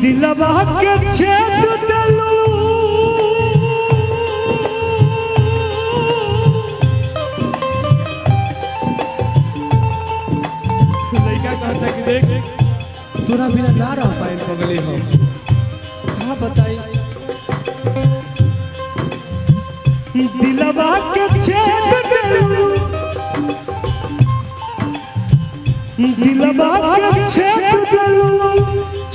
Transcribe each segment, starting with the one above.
दिलवा के छेद देलू लड़का कहता कि देख तोरा बिना ना रह पाए पगले हम कहाँ बताई दिलवा के छेद देलू दिलवा के छेद देलू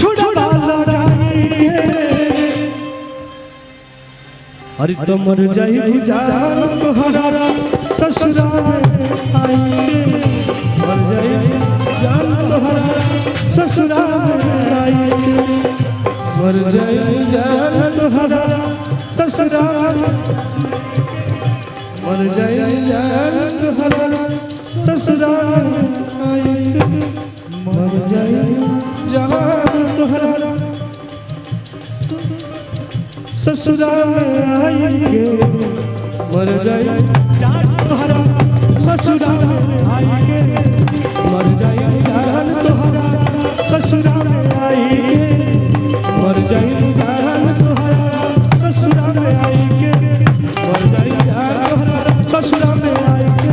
छुड़वा लगाई अरे तो मर जाई जान तोहरा ससुराल आई मर जाई जान तोहरा ससुराल आई मर जाई जान तोहरा ससुराल मर जाई जान तोहरा ससुराल आई मर जाई जान तोहरा ससुराल आई के मर जाई जान तोहरा ससुराल आई के मर जाई जान तोहरा ससुराल आई के मर जाई जान तोहरा ससुराल आई के मर जाई जान तोहरा ससुराल आई के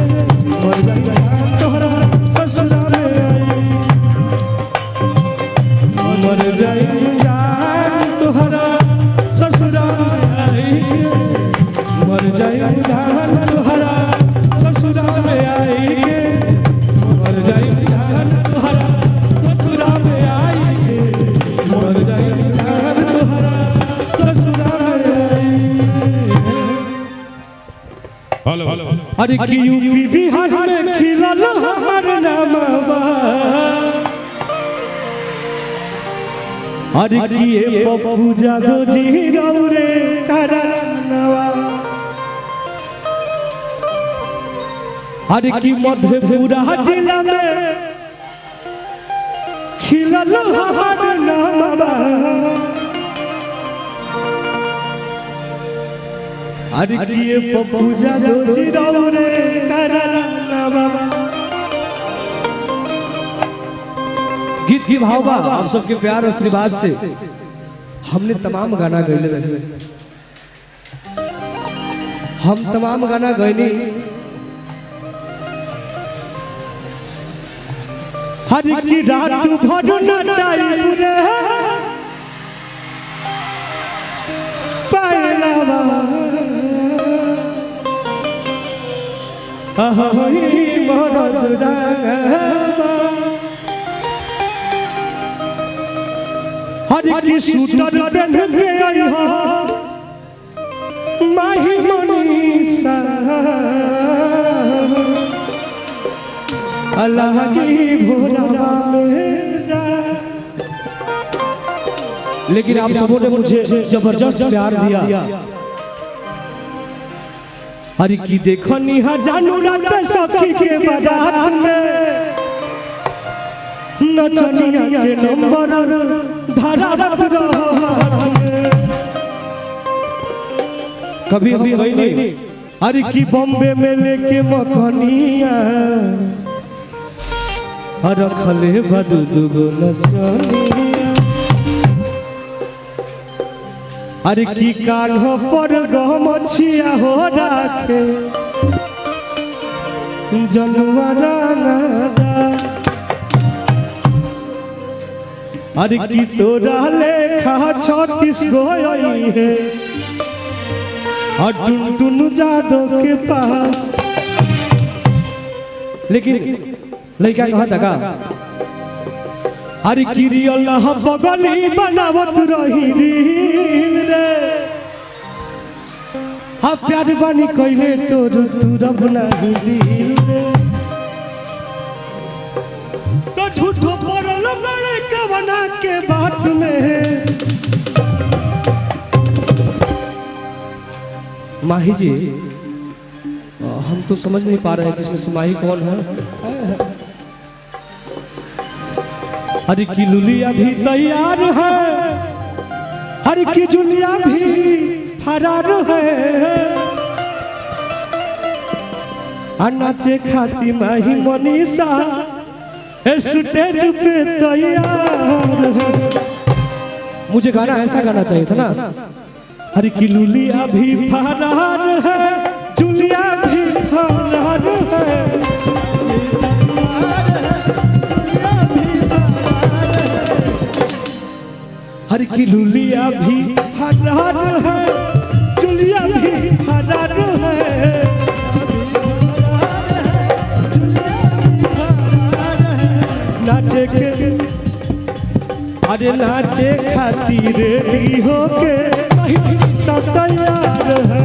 मर जाई जान तोहरा ससुराल आई मर जाई जान तोहरा मर जाई जान तोहरा ससुराल आई के मर जाई जान तोहरा ससुराल आई के मर जाई जान तोहरा ससुराल आई हेलो हेलो अरे कि यूपी बिहार में खिलल हमार नामवा अरे कि ये पप्पू जादव जी रौरे करानवा अरे कि मधेपुरा जिला में खिलल हमार नामवा अरे कि ये पप्पू जादव जी रौरे करानवा गीत की भाव बा आप सबके प्यार आशीर्वाद से हमने तमाम गाना गैले रहे हम तमाम गाना गैनी हर की रात भर नचाई रे पायलावा अहई मरद रंगवा हर की सूटर पहन के आई हो माही मनीषा अल्लाह की भोरवा में जा लेकिन आप सबों ने मुझे जबरदस्त प्यार दिया अरे की देखो निहा जानू रात सखी के बारात में नचनिया के नंबर धारत कभी कभी नहीं अरे की बॉम्बे में लेके मखनिया रखले बदू दुगो नचनिया अरे की कान्हो पर गमछिया हो राखे जनुआ रंगदा अरे की तोरा लेखा 36 गो आई है और टुनटुन जादव के पास लेकिन लड़का कहा था का अरे गिरी अल्लाह बगली बनावत रही रील रे हाँ प्यार बानी कहले तोर तुरब नहीं दिल रे तो झूठो पड़ल बड़े कवना के बात में माही जी हम तो समझ नहीं पा रहे हैं कि इसमें से माही कौन है अरे की लुलिया भी तैयार है अरे की जुलिया भी फरार है नाचे खाती माही मनीषा स्टेज पे तैयार है मुझे गाना ऐसा गाना चाहिए था ना, हर की लुलिया भी फरार है, जुलिया भी फरार है, हर की लुलिया भी फरार है, जुलिया भी फरार है, नाचे के अरे नाचे खातिर रेडी होके सब तैयार है,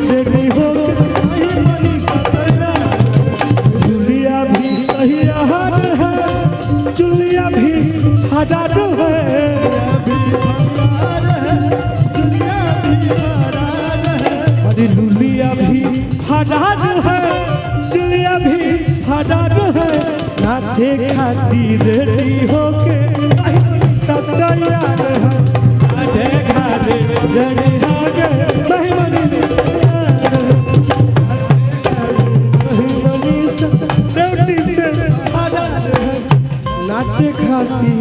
रेडी होके जुलिया भी तैयार है, जुलिया भी फरार है, अरे लुलिया भी फरार है, जुलिया भी फरार है, नाचे खातिर रेडी होके सब तैयार है, आधे घाटे रेडी होके महिमनी रेवटी से फरार है, नाचे खाती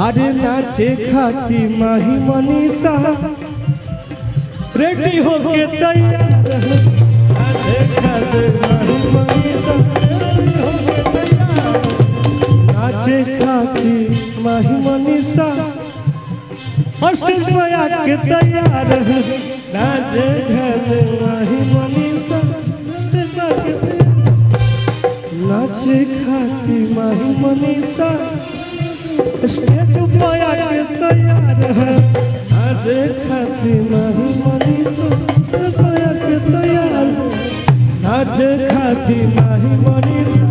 अरे नाचे खाती माही मनीषा रेडी होके तैयार है, आधे घाटे माही मनीषा नाचे खाती माही मनीषा स्टेज पे आके तैयार है, नाचे खाती माही मनीषा स्टेज पे आके नाचे खाती माही मनीषा स्टेज पे आके तैयार है, नाचे खाती माही मनीषा स्टेज पे आके तैयार है, नाचे खाती माही मनीषा